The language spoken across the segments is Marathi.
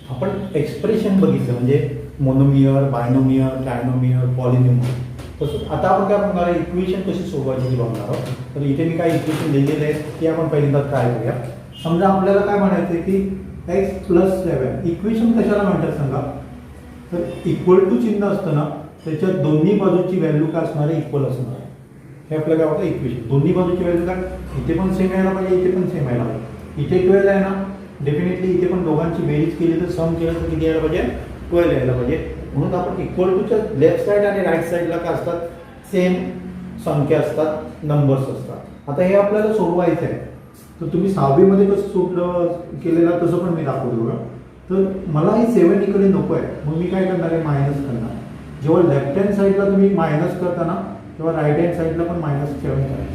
आपण एक्सप्रेशन बघितलं म्हणजे मोनोमियर, बायनोमियर, ट्रायनोमियर, पॉलिनोमियर. तसंच आता आपण काय बघणार आहे, इक्वेशन कशी सोडवायची ती बघणार आहोत. तर इथे मी काय इक्वेशन लिहिलेले आहेत ते आपण पहिल्यांदा ट्राय करूया. समजा आपल्याला काय म्हणायचं आहे की x+7 इक्वेशन कशाला म्हणतात सांगा. तर इक्वल टू चिन्ह असतं ना त्याच्या दोन्ही बाजूची व्हॅल्यू काय असणार आहे, इक्वल असणार आहे. हे आपल्याला काय होतं इक्वेशन. दोन्ही बाजूची व्हॅल्यू काय, इथे पण सेम यायला पाहिजे, इथे पण सेम यायला पाहिजे. इथे 12 आहे ना, डेफिनेटली इथे पण दोघांची बेरीज केली तर सम केलं तर किती यायला पाहिजे, 12 यायला पाहिजे. म्हणून आपण इक्वल टूच्या लेफ्ट साईड आणि राईट साईडला काय असतात, सेम संख्या असतात, नंबर्स असतात. आता हे आपल्याला सोडवायचं आहे. तर तुम्ही 6वीमध्ये कसं सोडलं केलेलं तसं पण मी दाखवतो बघा. तर मला ही 7 इकडे नको आहे, मग मी काय करणार आहे, मायनस करणार. जेव्हा लेफ्ट हँड साईडला तुम्ही मायनस करता ना तेव्हा राईट हँड साईडला पण -7 करायचं.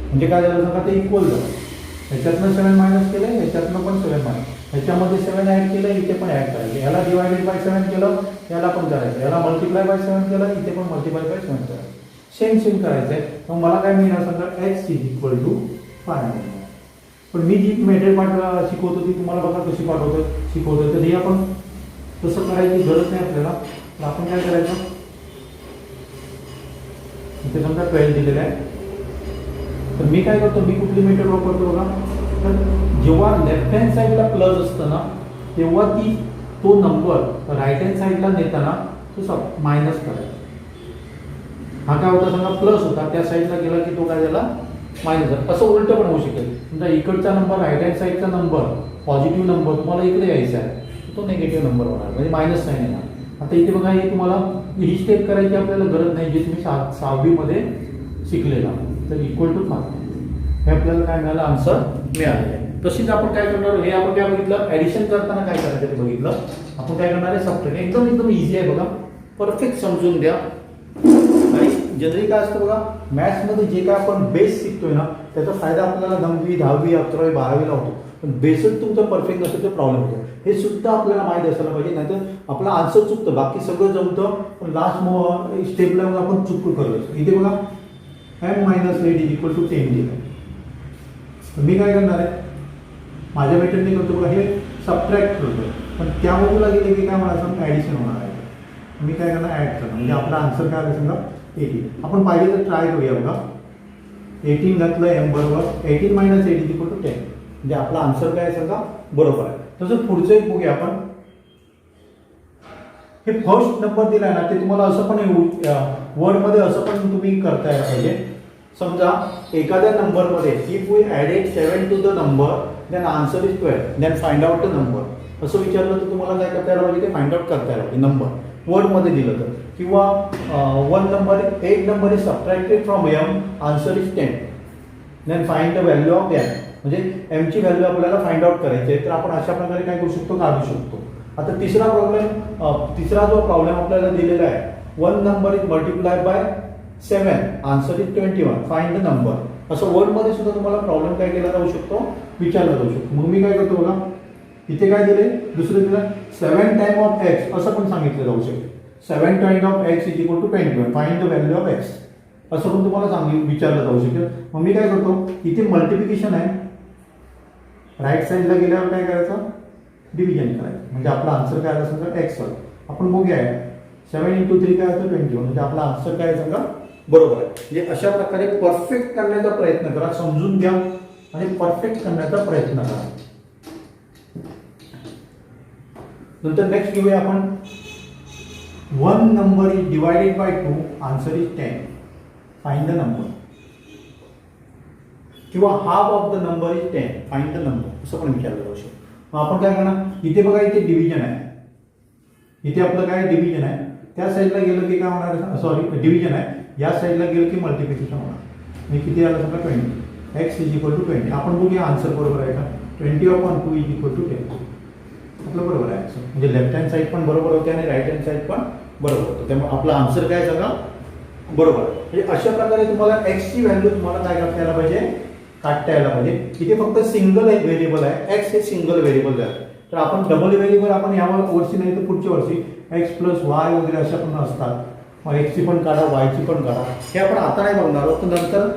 म्हणजे काय झालं सांगा, ते इक्वल झालं. ह्याच्यातनं 7 मायनस केलं, ह्याच्यातनं पण 7 मायनस, ह्याच्यामध्ये 7 ॲड केलं, इथे पण ॲड करायचं. ह्याला डिवायडेड बाय 7 केलं, याला पण करायचं. याला मल्टिप्लाय बाय 7 केलं, इथे पण मल्टिप्लाय बाय 7 करायचं. सेम करायचं आहे. मग मला काय मिळणार सांगा, x = 5. पण मी जी मेथड शिकवतो ती तुम्हाला बघा कशी शिकवतो. तर हे आपण तसं करायची गरज नाही आपल्याला. तर आपण काय करायचं, इथे समजा 12 दिलेलं आहे. तर मी काय करतो, मी कुठली मेथड वापरतो बघा. तर जेव्हा लेफ्ट हँड साईडला प्लस असतं ना तेव्हा तो नंबर राईट हँड साईडला नेताना तो मायनस करायचा. हा काय होता सांगा, प्लस होता, त्या साईडला गेला की तो काय झाला, मायनस झाला. असं उलट पण होऊ शकेल. समजा इकडचा नंबर राईट हँड साईडचा नंबर पॉझिटिव्ह नंबर तुम्हाला इकडे यायचा आहे, तो निगेटिव्ह नंबर होणार, म्हणजे मायनस साईन येणार. आता इथे बघा, हे तुम्हाला ही स्टेप करायची आपल्याला गरज नाही, जे तुम्ही 6वीमध्ये शिकलेला. तर =5 हे आपल्याला काय मिळालं, आन्सर मिळालेलं आहे. तशीच आपण काय करणार, हे आपण काय बघितलं, ॲडिशन करताना काय करायचं ते बघितलं. आपण काय करणार आहे, सबट्रॅक्ट. एकदम इझी आहे बघा, परफेक्ट समजून द्या. आणि जनरली काय असतं बघा, मॅथ्समध्ये जे काय आपण बेस शिकतोय ना त्याचा फायदा आपल्याला 9वी, 10वी, 11वी, 12वीला होतो. पण बेसच तुमचं परफेक्ट नसेल तर प्रॉब्लेम होतो. हे सुद्धा आपल्याला माहिती असायला पाहिजे, नाहीतर आपला आन्सर चुकतं. बाकी सगळं जमतं पण लास्ट स्टेपला आपण चुकू करतो. इथे बघा m-8 = 10 दिलं. तर मी काय करणार आहे, माझ्या मेथडने करतो बघा, हे सबट्रॅक्ट करतो. पण त्या बाजूला गेले की काय म्हणायचं, ॲडिशन होणार आहे. मी काय करणार, ॲड करणार. म्हणजे आपला आन्सर काय आलं सांगा, 18. आपण पाहिजे तर ट्राय करूया बघा. 18 घातलं m बरोबर, 18 - 8 = 10. म्हणजे आपला आन्सर काय सांगा, बरोबर आहे. तसं पुढचं एक बघूया आपण. हे फर्स्ट नंबर दिला आहे ना, ते तुम्हाला असं पण वर्डमध्ये असं पण तुम्ही करता यायला पाहिजे. समजा एखाद्या नंबरमध्ये if we added 7 to the number then answer is 12 then find out the number असं विचारलं तर तुम्हाला काय करता यायला पाहिजे, ते फाइंड आउट करता यायला पाहिजे नंबर वर्डमध्ये दिलं तर. किंवा 8 number is subtracted from m answer is 10 then find the value of m. म्हणजे m ची व्हॅल्यू आपल्याला फाइंड आउट करायची आहे. तर आपण अशा प्रकारे काय करू शकतो, काढू शकतो. आता तिसरा जो प्रॉब्लेम आपल्याला दिलेला आहे, 1 number is multiply by 7 answer is 21 find the number. असं वर्डमध्ये सुद्धा तुम्हाला प्रॉब्लेम काय केला जाऊ शकतो, विचारला जाऊ शकतो. मग मी काय करतो बघा, इथे काय दिले, दुसरं दिलं 7 टाइम ऑफ x असं पण सांगितलं जाऊ शकते. 7 time of x = 21 find the value of x असं पण तुम्हाला विचारलं जाऊ शकेल. मग मी काय करतो, इथे मल्टिप्लिकेशन आहे, राईट साईडला गेल्यावर काय करायचं, डिव्हिजन करायचं. म्हणजे आपला आन्सर काय आला सांगा, x होईल. आपण बघूया 7 × 3 काय होतं, 21. म्हणजे आपला आन्सर काय सांगा, बरोबर आहे. म्हणजे अशा प्रकारे परफेक्ट करण्याचा प्रयत्न करा, समजून घ्या आणि परफेक्ट करण्याचा प्रयत्न करा. नंतर नेक्स्ट घेऊया आपण, 1 number is divided by 2 answer is 10 find the number. किंवा half of the number is 10 find the number असं पण विचारलं जाऊ शकतो. मग आपण काय करणार, इथे बघा इथे डिव्हिजन आहे, इथे आपलं काय डिव्हिजन आहे, त्या साईडला गेलं की काय होणार, सॉरी डिव्हिजन आहे, या साईडला गेलं की मल्टिप्लिकेशन होणार. मी किती आलं समजा 20 x = 20. आपण बघूया आन्सर बरोबर आहे का, 20/2 = 10 आपलं बरोबर आहे आन्सर. म्हणजे लेफ्ट हँड साईड पण बरोबर होते आणि राईट हँड साईड पण बरोबर होतं. त्यामुळे आपला आन्सर काय सांगा, बरोबर आहे. म्हणजे अशा प्रकारे तुम्हाला x ची व्हॅल्यू तुम्हाला काय करता यायला पाहिजे, काढता यायला पाहिजे. इथे फक्त सिंगल व्हेरिएबल आहे, x हे सिंगल व्हेरिएबल आहे. तर आपण डबल व्हेरिएबल आपण या वर्षी नाही तर पुढच्या वर्षी x + y वगैरे अशा पण असतात. मग x ची पण काढा, y ची पण काढा. हे आपण आता नाही बघणार आहोत, तर नंतर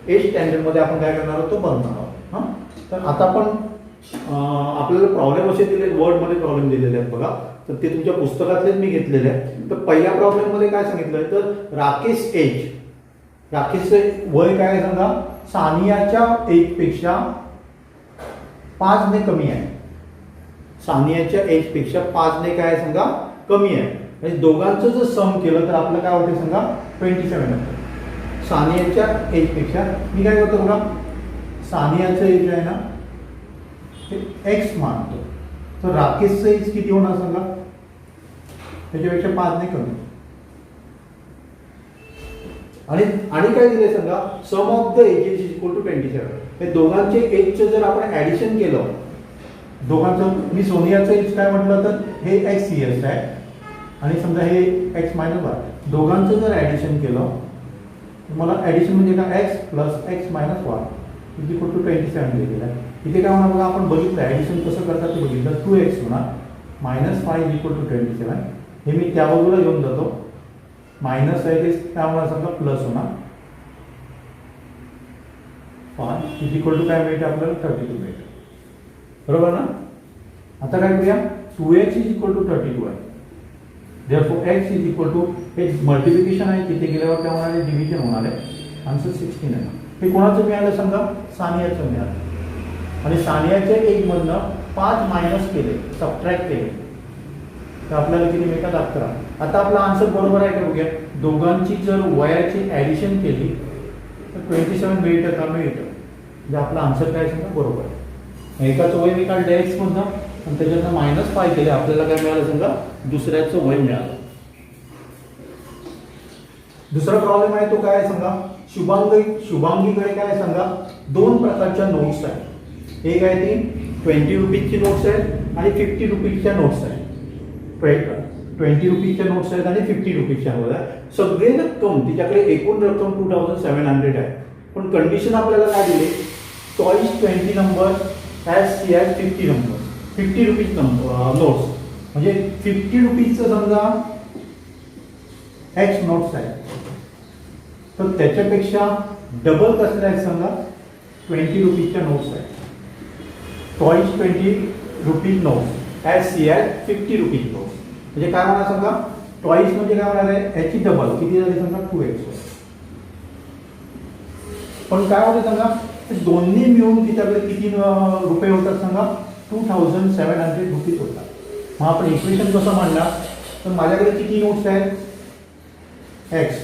8th स्टँडर्डमध्ये आपण काय करणार आहोत, तो बघणार आहोत. हां, तर आता आपण आपल्याला प्रॉब्लेम असे दिले, वर्डमध्ये प्रॉब्लेम दिलेले आहेत बघा. तर ते तुमच्या पुस्तकातलेच मी घेतलेले आहे. तर पहिल्या प्रॉब्लेममध्ये काय सांगितलंय, तर राकेश एज, राकेशचं वय काय आहे सांगा, सानियाच्या एज पेक्षा 5 ने कमी आहे. सानियाच्या एज पेक्षा 5 ने काय आहे सांगा, कमी आहे. म्हणजे दोघांचं जर सम केलं तर आपलं काय होते सांगा, 27 होतं. सानियाच्या एज पेक्षा मी काय करतो बघा, सानियाचं एज आहे ना ते एक्स मानतो, तर राकेशचं एज किती होणार सांगा, त्याच्यापेक्षा 5 ने कमी. आणि काय दिले सांगा, sum of the ages is equal to 27. हे दोघांचे एजचं जर आपण ऍडिशन केलं, दोघांचं, मी सोनियाचं एज काय म्हटलं तर हे एक्स सी एस आहे आणि समजा हे एक्स मायनस वाय, दोघांचं जर ऍडिशन केलं, मला ऍडिशन म्हणजे काय, x plus x minus y is equal to 27 दिलेलं आहे. इथे काय होणार बघा, आपण बघितलं ऍडिशन कसं करतात ते बघितलं, 2x होणार मायनस 5 इज इक्वल टू 27. हे मी त्या बाजूला घेऊन जातो, मायनस आहे ते काय होणार समजा प्लस होणार 5 इज इक्वल टू काय मिळते आपल्याला 32 मिळते, बरोबर ना. आता काय करूया, 2x इज इक्वल टू 32 आहे, therefore x is equal to, हे मल्टिप्लिकेशन आहे, तिथे गेल्यावर काय होणार आहे, डिव्हिजन होणार आहे, आन्सर 16 आहे. हे कोणाचं मिळालं सांगा, सानियाचं मिळालं. आणि सानियाच्या एक मधनं 5 मायनस केले, सबट्रॅक्ट केले, तर आपल्याला किती मिळतात, 11. आता आपला आन्सर बरोबर आहे का बघूया, दोघांची जर वयाची ऍडिशन केली तर 27 मिळतं का, मिळतं. म्हणजे आपला आन्सर काय सांगा बरोबर आहे. एकाचं वय मी काढलं एक्स मधनं आणि त्याच्यातनं -5 केले, आपल्याला काय मिळालं सांगा, दुसऱ्याचं वय मिळालं. दुसरा प्रॉब्लेम आहे तो काय आहे सांगा, शुभांगीकडे काय सांगा, 2 प्रकारच्या नोट्स आहेत. एक आहे ती 20 रुपीजची नोट्स आहेत आणि 50 रुपीजच्या नोट्स आहेत. 20 रुपीजच्या नोट्स आहेत आणि 50 रुपीजच्या नोट्स आहेत. सगळे रक्कम तिच्याकडे एकूण रक्कम 2700 आहे. पण कंडिशन आपल्याला काय दिली, choice 20 number as see as 50 number, 50 rupees notes, म्हणजे 50 रुपीजचं समजा एक्स नोट्स आहे, तर त्याच्यापेक्षा डबल कसं आहे सांगा, 20 रुपीजच्या नोट्स आहे. Choice 20 rupees notes as see as 50 rupees notes, म्हणजे काय होणार सांगा, चॉईस म्हणजे काय होणार आहे, याची डबल किती झाली सांगा, 2x. पण काय होते सांगा, दोन्ही मिळून तिच्याकडे किती रुपये होतात सांगा, 2700 रुपीज होतात. मग आपण इक्वेशन कसं मांडणार, तर माझ्याकडे किती नोट्स आहेत, एक्स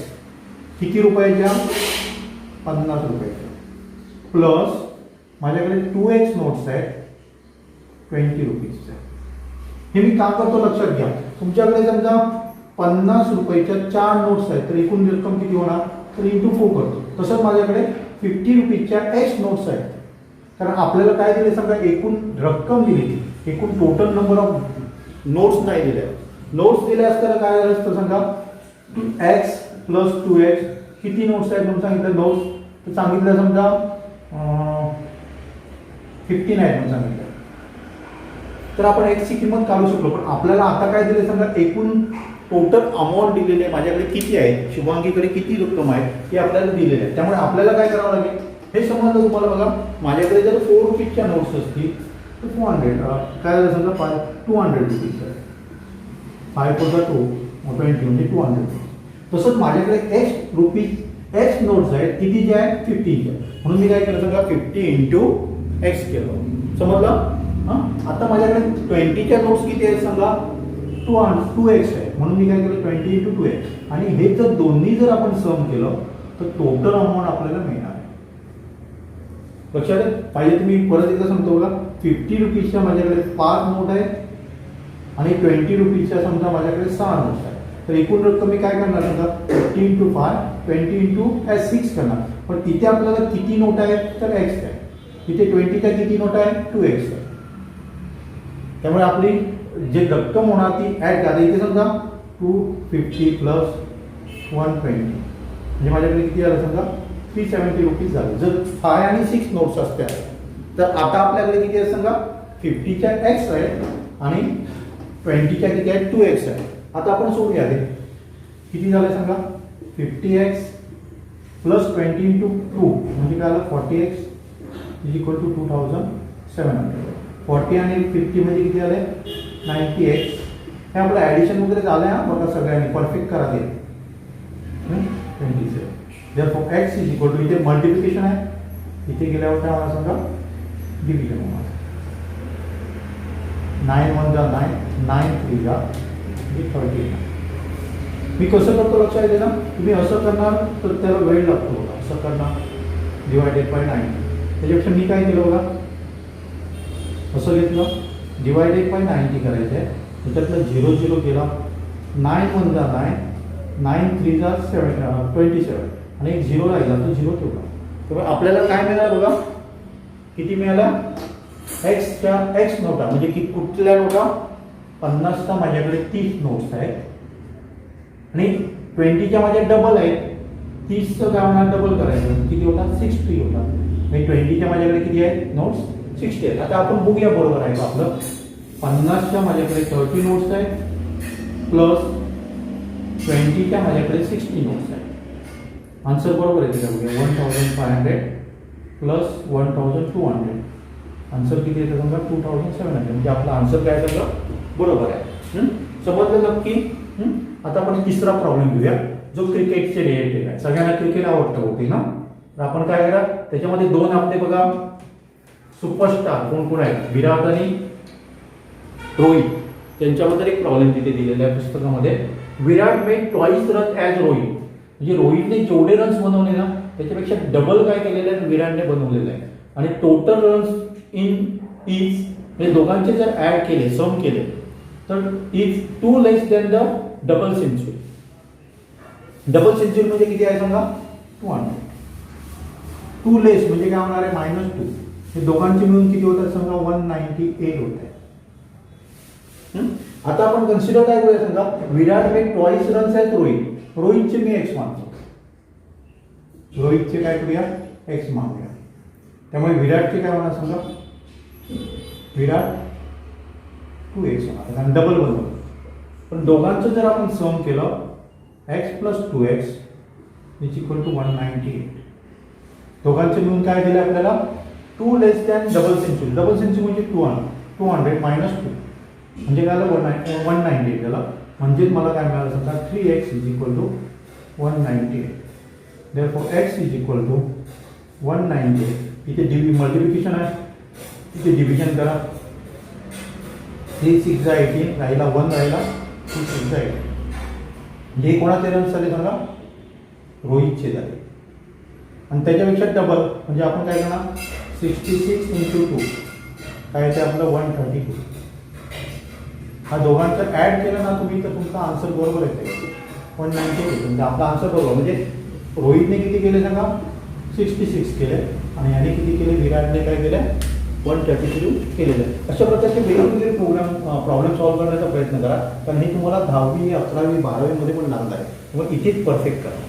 किती रुपयाच्या, 50 रुपयाच्या, प्लस माझ्याकडे 2x नोट्स आहेत 20 रुपीजच्या. हे मी काम करतो लक्षात घ्या, तुमच्याकडे समजा 50 रुपयाच्या 4 नोट्स आहेत, तर एकूण रक्कम किती होणार, तर इंटू 4 करतो. तसंच माझ्याकडे 50 रुपीजच्या एक्स नोट्स आहेत, कारण आपल्याला काय दिले सांगा, एकूण रक्कम दिली, एकूण टोटल नंबर ऑफ नोट्स नाही दिल्या. नोट्स दिल्या असताना काय झालं असतं सांगा, x प्लस 2x किती नोट्स आहेत म्हणून सांगितलं, नोट्स तर सांगितलं समजा 15 आहेत म्हणून सांगितलं, तर आपण x ची किंमत काढू शकलो. पण आपल्याला आता काय दिले सांगा, एकूण टोटल अमाऊंट दिलेले माझ्याकडे किती आहे, शुभांगीकडे किती रक्कम आहे हे आपल्याला दिलेले आहे. त्यामुळे आपल्याला काय करावं लागेल, हे समजलं तुम्हाला बघा, माझ्याकडे जर 4 रुपीजच्या नोट्स असतील तर 200 काय झालं समजा 200 रुपीज आहे, 5 + 2 20 म्हणजे 200. तसंच माझ्याकडे एक्स नोट्स आहेत, कितीचे आहेत, 50चे, म्हणून मी काय केलं सांगा, 50 × x केलं, समजलं. आता माझ्याकडे 20च्या नोट्स किती आहेत सांगा, 2x आहे, म्हणून मी काय केलं 20 × 2x. आणि हे जर दोन्ही जर आपण सम केलं तर टोटल अमाऊंट आपल्याला मिळणार आहे. लक्षात पाहिजे तुम्ही परत एकदा सांगतो बघा, 50 रुपीजच्या माझ्याकडे 5 नोट आहेत आणि 20 रुपीजच्या समजा माझ्याकडे 6 नोट्स आहेत, तर एकूण रक्कम मी काय करणार समजा 50 × 5 20 × 6 करणार. पण इथे आपल्याला किती नोट आहेत, तर x आहे, इथे 20च्या किती नोट आहे, 2x आहे. त्यामुळे आपली जे रक्कम होणार ती ॲड करा. इथे समजा 250 + 120 म्हणजे माझ्याकडे किती झालं समजा 370 रुपीज झाले. जर 5 आणि 6 नोट्स असत्या तर आता आपल्याकडे किती आहे सांगा, 50च्या x आहे आणि 20च्या किती आहे, 2x आहे. आता आपण सोडूया ते किती झालं सांगा, 50x + 20 × 2 म्हणजे काय आलं 40x इज इक्वल टू 2700. 40 आणि 50 म्हणजे किती आले 90x. हे आपलं ॲडिशन वगैरे झालं आहे हा बघा सगळ्यांनी परफेक्ट करा ते 27. therefore x is equal to इथे मल्टिप्लिकेशन आहे, इथे गेल्यावर काय मला सांगा डिव्हिजन होणार. 9 1 जा 9, 9 3 जा 39. मी कसं करतो लक्षात येते ना, तुम्ही असं करणार तर त्याला वेळ लागतो बघा. असं करणार डिवायडेड बाय 9. त्याच्यापेक्षा मी काय केलं बघा, असं घेतलं डिवायडेड बाय 90 करायचं आहे. त्याच्यातलं 0 0 केला. 9 1 जा 9, 9 3 जा 27 आणि एक 0 राहिला तो 0 ठेवला. तर आपल्याला काय मिळालं बघा, किती मिळाला एक्सच्या एक्स नोटा म्हणजे की कुठल्या नोटा 50चा माझ्याकडे 30 नोट्स आहेत आणि 20च्या माझ्या डबल आहेत. 30चं काय होणार डबल करायचं किती होता 60 होता. म्हणजे 20च्या माझ्याकडे किती आहेत नोट्स 60 आहेत. आता आपण बघूया बरोबर आहे का आपलं. 50च्या माझ्याकडे 30 नोट्स आहेत प्लस 20च्या माझ्याकडे 60 नोट्स आहेत. आन्सर बरोबर आहे का बघूया. 1500 प्लस 1200. आन्सर किती येतं समजा 2700. म्हणजे आपला आन्सर काय सगळं बरोबर आहे. समजलं नक्की. आता आपण तिसरा प्रॉब्लेम घेऊया जो क्रिकेटचे रिलेटेड आहे. सगळ्यांना क्रिकेट आवडतं होते ना, तर आपण काय करा त्याच्यामध्ये दोन आपले बघा सुपरस्टार कोण कोण आहेत विराट आणि रोहित, त्यांच्याबद्दल एक प्रॉब्लेम तिथे दिलेला आहे पुस्तकामध्ये. Virat made twice run as Rohit. म्हणजे रोहितने जेवढे रन्स बनवले ना त्याच्यापेक्षा डबल काय केलेलं आहे विराटने बनवलेलं आहे. आणि टोटल रन्स इन इज म्हणजे दोघांचे जर ऍड केले सम केले तर is 2 less than the double century. Double century म्हणजे किती आहे सांगा 200. 2 लेस म्हणजे काय होणार आहे -2. हे दोघांचे मिळून किती होतात सांगा 198 होत आहे. आता आपण कन्सिडर काय करूया सांगा, विराट मे ट्वाइस रन्स आहेत रोहित. रोहितचे मी एक्स मानतो, रोहितचे काय करूया एक्स मानूया. त्यामुळे विराटचे काय होणार सांगा विराट 2x होणार कारण डबल बनवलं. पण दोघांचं जर आपण सम केलं x plus 2x is equal to 198. दोघांचे मिळून काय दिलं आपल्याला 2 less than double century. Double century म्हणजे 200 मायनस 2 म्हणजे काय झालं 198 झालं. म्हणजेच मला काय मिळालं सांगा 3x is equal to 198. therefore x is equal to 198. इथे मल्टिप्लिकेशन आहे, इथे डिव्हिजन करा. 3 6 18 राहिला 1 राहिला 2 6 18. म्हणजे कोणाचे रन्स झाले सांगा रोहितचे झाले. आणि त्याच्यापेक्षा डबल म्हणजे आपण काय करणार 66 × 2 काय ते आपलं 132. हा दोघांचं ॲड केलं ना तुम्ही तर तुमचा आन्सर बरोबर येते 198. म्हणजे आपला आन्सर बरोबर. म्हणजे रोहितने किती केले सांगा 66 केले आणि याने किती केले विराटने काय केले 133 केलेलं आहे. अशा प्रकारचे वेगवेगळे प्रॉब्लेम सॉल्व्ह करण्याचा प्रयत्न करा कारण हे तुम्हाला 10वी 11वी 12वी मध्ये पण लागणार आहे. मग इथेच परफेक्ट करा.